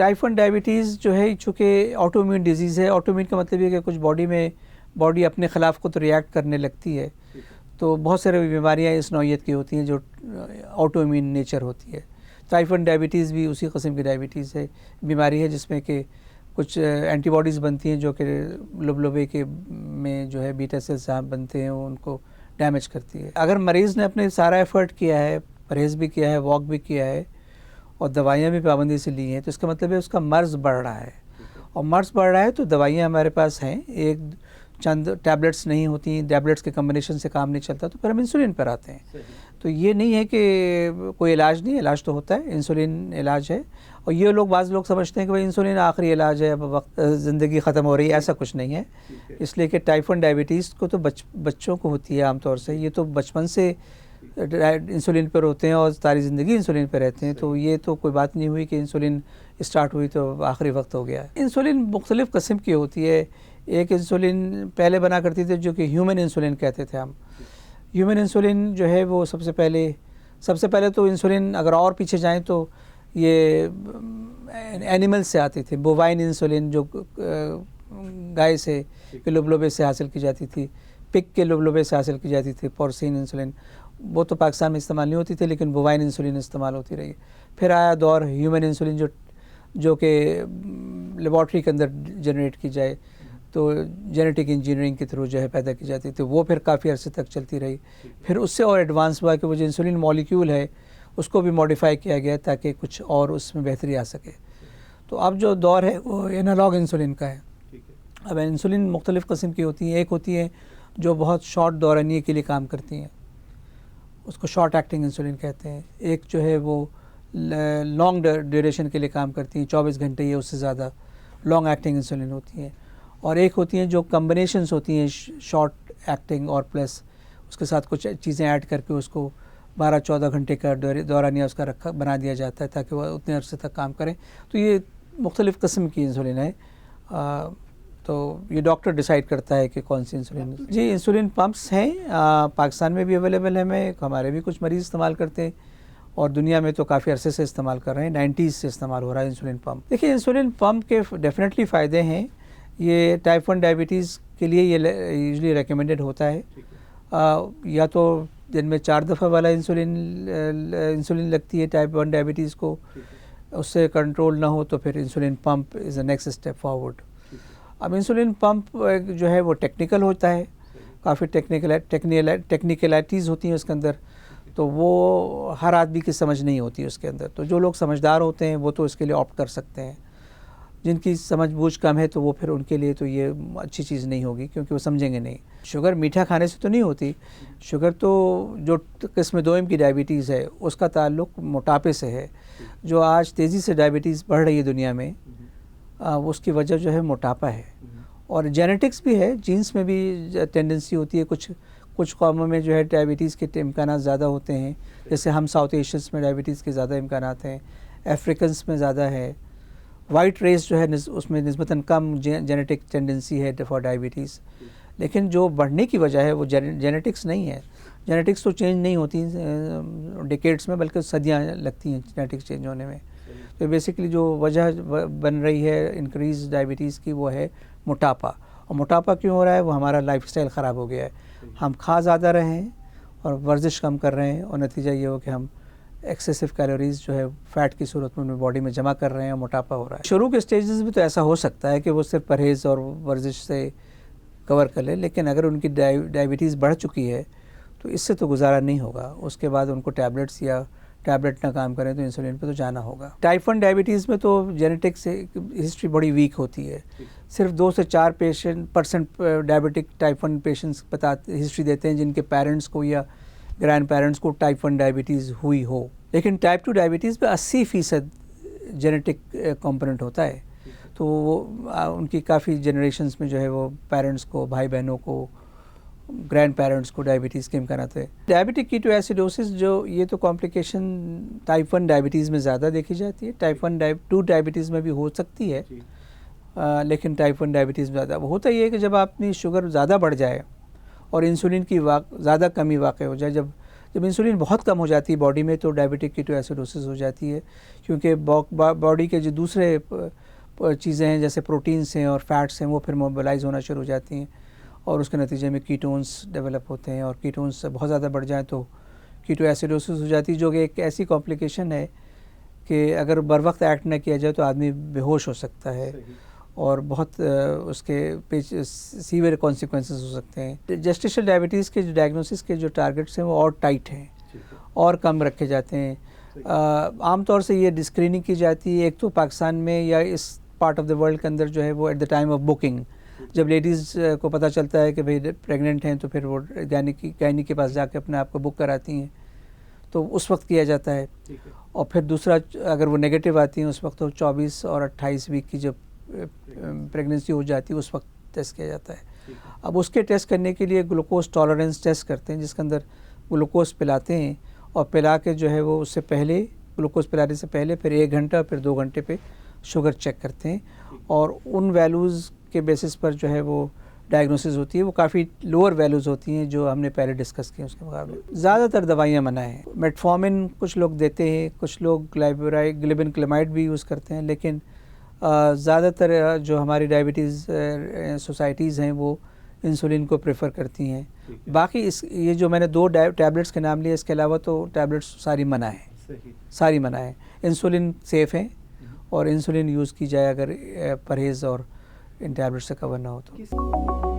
Type 1 diabetes جو ہے چونکہ آٹو امیون ڈیزیز ہے. آٹو امیون کا مطلب یہ کہ کچھ باڈی اپنے خلاف خود ریئیکٹ کرنے لگتی ہے. تو بہت سارے بیماریاں اس نوعیت کی ہوتی ہیں جو آٹو امیون نیچر ہوتی ہے. ٹائپ 1 ڈائبٹیز بھی اسی قسم کی ڈائبٹیز ہے, بیماری ہے جس میں کہ کچھ اینٹی باڈیز بنتی ہیں جو کہ لبلبے کے میں جو ہے بیٹا سیلز بنتے ہیں, ان کو ڈیمیج کرتی ہے. اگر مریض نے اپنے سارا ایفرٹ کیا ہے, پرہیز بھی کیا ہے, واک بھی کیا ہے اور دوائیاں بھی پابندی سے لی ہیں, تو اس کا مطلب ہے اس کا مرض بڑھ رہا ہے. اور مرض بڑھ رہا ہے تو دوائیاں ہمارے پاس ہیں, ایک چند ٹیبلٹس نہیں ہوتی, ٹیبلٹس کے کمبینیشن سے کام نہیں چلتا, تو پھر ہم انسولین پر آتے ہیں. تو یہ نہیں ہے کہ کوئی علاج نہیں, علاج تو ہوتا ہے, انسولین علاج ہے. اور یہ بعض لوگ سمجھتے ہیں کہ بھائی انسولین آخری علاج ہے, اب وقت زندگی ختم ہو رہی ہے, ایسا کچھ نہیں ہے. اس لیے کہ ٹائپ 1 ڈائبٹیز کو تو بچوں کو ہوتی ہے عام طور سے, یہ تو بچپن سے انسولین پر ہوتے ہیں اور ساری زندگی انسولین پہ رہتے ہیں. تو یہ تو کوئی بات نہیں ہوئی کہ انسولین اسٹارٹ ہوئی تو آخری وقت ہو گیا. انسولین مختلف قسم کی ہوتی ہے. ایک انسولین پہلے بنا کرتی تھی جو کہ ہیومن انسولین کہتے تھے ہم. ہیومن انسولین جو ہے وہ سب سے پہلے تو انسولین اگر اور پیچھے جائیں تو یہ اینیمل سے آتے تھے. بووائن انسولین جو گائے سے کے لبلبے سے حاصل کی جاتی تھی, پگ کے لبلبے سے حاصل کی جاتی تھی. پورسین انسولین وہ تو پاکستان میں استعمال نہیں ہوتی تھی, لیکن بووائن انسولین استعمال ہوتی رہی. پھر آیا دور ہیومن انسولین جو کہ لیبارٹری کے اندر جنریٹ کی جائے, تو جینیٹک انجینئرنگ کے تھرو جو ہے پیدا کی جاتی تھی. وہ پھر کافی عرصے تک چلتی رہی. پھر اس سے اور ایڈوانس ہوا کہ وہ جو انسولین مولیکیول ہے اس کو بھی موڈیفائی کیا گیا تاکہ کچھ اور اس میں بہتری آ سکے. تو اب جو دور ہے وہ اینالاگ انسولین کا ہے. اب انسولین مختلف قسم کی ہوتی ہیں. ایک ہوتی ہے جو بہت شارٹ دورانیے کے لیے کام کرتی ہیں, اس کو شارٹ ایکٹنگ انسولین کہتے ہیں. ایک جو ہے وہ لانگ ڈیوریشن کے لیے کام کرتی ہیں, 24 گھنٹے یا اس سے زیادہ لانگ ایکٹنگ انسولین ہوتی ہیں. اور ایک ہوتی ہیں جو کمبینیشنز ہوتی ہیں شارٹ ایکٹنگ اور پلس اس کے ساتھ کچھ چیزیں ایڈ کر کے اس کو 12-14 گھنٹے کا دورانیہ اس کا بنا دیا جاتا ہے تاکہ وہ اتنے عرصے تک کام کریں. تو یہ مختلف قسم کی انسولین ہے. تو یہ ڈاکٹر ڈیسائیڈ کرتا ہے کہ کون سی انسولین. جی انسولین پمپس ہیں, پاکستان میں بھی اویلیبل ہیں, ہمارے بھی کچھ مریض استعمال کرتے ہیں اور دنیا میں تو کافی عرصے سے استعمال کر رہے ہیں. 90s سے استعمال ہو رہا ہے انسولین پمپ. دیکھیے انسولین پمپ کے ڈیفینیٹلی فائدے ہیں. یہ ٹائپ 1 ڈائبٹیز کے لیے یہ یوزلی ریکمینڈڈ ہوتا ہے. یا تو دن میں 4 دفعہ والا انسولین لگتی ہے ٹائپ 1 ڈائبٹیز کو, اس سے کنٹرول نہ ہو تو پھر insulin pump is a next step forward. اب انسولین پمپ جو ہے وہ ٹیکنیکل ہوتا ہے, کافی ٹیکنیکلائٹیز ہوتی ہیں اس کے اندر, تو وہ ہر آدمی کی سمجھ نہیں ہوتی اس کے اندر. تو جو لوگ سمجھدار ہوتے ہیں وہ تو اس کے لیے آپٹ کر سکتے ہیں. جن کی سمجھ بوجھ کم ہے تو وہ پھر ان کے لیے تو یہ اچھی چیز نہیں ہوگی, کیونکہ وہ سمجھیں گے نہیں. شوگر میٹھا کھانے سے تو نہیں ہوتی. شوگر تو جو قسم 2M کی ڈائبٹیز ہے اس کا تعلق موٹاپے سے ہے. جو آج تیزی سے ڈائبٹیز بڑھ رہی ہے دنیا میں, اس کی وجہ جو ہے موٹاپا ہے. اور جینیٹکس بھی ہے, جینس میں بھی ٹینڈنسی ہوتی ہے. کچھ قوموں میں جو ہے ڈائبٹیز کے امکانات زیادہ ہوتے ہیں, جیسے ہم ساؤتھ ایشینس میں ڈائبٹیز کے زیادہ امکانات ہیں, افریقنس میں زیادہ ہے. وائٹ ریس جو ہے اس میں نسبتاً کم جینیٹک ٹینڈنسی ہے فار ڈائبٹیز. لیکن جو بڑھنے کی وجہ ہے وہ جینیٹکس نہیں ہے. جینیٹکس تو چینج نہیں ہوتی ڈیکیڈس میں, بلکہ صدیاں لگتی ہیں جینیٹکس چینج ہونے میں. تو بیسیکلی جو وجہ بن رہی ہے انکریز ڈائبٹیز کی وہ ہے موٹاپا. اور موٹاپا کیوں ہو رہا ہے؟ وہ ہمارا لائف اسٹائل خراب ہو گیا ہے. ہم کھا زیادہ رہے ہیں اور ورزش کم کر رہے ہیں, اور نتیجہ یہ ہو کہ ہم ایکسیسو کیلوریز جو ہے فیٹ کی صورت میں باڈی میں جمع کر رہے ہیں اور موٹاپا ہو رہا ہے. شروع کے سٹیجز میں تو ایسا ہو سکتا ہے کہ وہ صرف پرہیز اور ورزش سے کور کر لیں, لیکن اگر ان کی ڈائبٹیز بڑھ چکی ہے تو اس سے تو گزارا نہیں ہوگا. اس کے بعد ان کو ٹیبلٹس یا ٹیبلٹ نہ کام کریں تو انسولین پہ تو جانا ہوگا. ٹائپ 1 ڈائبٹیز میں تو جینیٹک سے ہسٹری بڑی ویک ہوتی ہے. صرف 2 سے 4% ڈائبٹک ٹائپ 1 پیشنٹس ہسٹری دیتے ہیں جن کے پیرنٹس کو یا گرینڈ پیرنٹس کو ٹائپ 1 ڈائبٹیز ہوئی ہو. لیکن ٹائپ 2 ڈائبٹیز میں 80% جینیٹک کمپوننٹ ہوتا ہے. تو وہ ان کی کافی جنریشنز میں جو ہے وہ پیرنٹس کو, بھائی بہنوں کو, گرینڈ پیرنٹس کو ڈائبٹیز کے امکانات ہے. ڈائبٹک کیٹو ایسیڈوسس جو یہ تو کمپلیکیشن ٹائپ 1 ڈائبٹیز میں زیادہ دیکھی جاتی ہے. ٹائپ 2 ڈائبٹیز میں بھی ہو سکتی ہے, لیکن ٹائپ 1 ڈائبٹیز میں زیادہ. وہ ہوتا یہ ہے کہ جب اپنی شوگر زیادہ بڑھ جائے اور انسولین کی زیادہ کمی واقع ہو جائے, جب انسولین بہت کم ہو جاتی ہے باڈی میں تو ڈائبیٹک کیٹو ایسیڈوسس ہو جاتی ہے، کیونکہ باڈی کے جو دوسرے چیزیں ہیں جیسے پروٹینس ہیں اور فیٹس ہیں وہ پھر موبلائز ہونا شروع ہو جاتی ہیں اور اس کے نتیجے میں کیٹونس ڈیولپ ہوتے ہیں، اور کیٹونس بہت زیادہ بڑھ جائیں تو کیٹو ایسیڈوسس ہو جاتی ہے، جو کہ ایک ایسی کمپلیکیشن ہے کہ اگر بر وقت ایکٹ نہ کیا جائے تو آدمی بے ہوش ہو سکتا ہے اور بہت اس کے سیویئر کانسیکوینسز ہو سکتے ہیں۔ جسٹیشل ڈائبٹیز کے جو ڈائگنوسس کے جو ٹارگٹس ہیں وہ اور ٹائٹ ہیں اور کم رکھے جاتے ہیں۔ عام طور سے یہ اسکریننگ کی جاتی ہے ایک تو پاکستان میں یا اس پارٹ آف دا ورلڈ کے اندر جو ہے وہ at the time of booking, جب لیڈیز کو پتہ چلتا ہے کہ بھئی پریگننٹ ہیں تو پھر وہ گائنی کے پاس جا کے اپنے آپ کو بک کراتی ہیں تو اس وقت کیا جاتا ہے، اور پھر دوسرا اگر وہ نیگیٹو آتی ہیں اس وقت تو 24 اور 28 ویک کی جب پریگننسی ہو جاتی ہے اس وقت ٹیسٹ کیا جاتا ہے۔ اب اس کے ٹیسٹ کرنے کے لیے گلوکوز ٹالرنس ٹیسٹ کرتے ہیں جس کے اندر گلوکوز پلاتے ہیں اور پلا کے جو ہے وہ اس سے پہلے گلوکوز پلانے سے پہلے پھر 1 گھنٹہ پھر 2 گھنٹے پہ شوگر چیک کرتے ہیں، اور ان ویلیوز کے بیسس پر جو ہے وہ ڈائگنوسس ہوتی ہے۔ وہ کافی لوور ویلیوز ہوتی ہیں جو ہم نے پہلے ڈسکس کی اس کے مقابلے۔ زیادہ تر دوائیاں منع ہیں، میٹفارمن کچھ لوگ دیتے ہیں، کچھ لوگ گلیبن کلیمائڈ بھی یوز کرتے ہیں، لیکن زیادہ تر جو ہماری ڈائبٹیز سوسائٹیز ہیں وہ انسولین کو پریفر کرتی ہیں۔ باقی یہ جو میں نے 2 ٹیبلٹس کے نام لیے، اس کے علاوہ تو ٹیبلٹس ساری منع ہیں، ساری منع ہیں۔ انسولین سیف ہیں اور انسولین یوز کی جائے اگر پرہیز اور ان ٹیبلٹ سے کور نہ ہو تو۔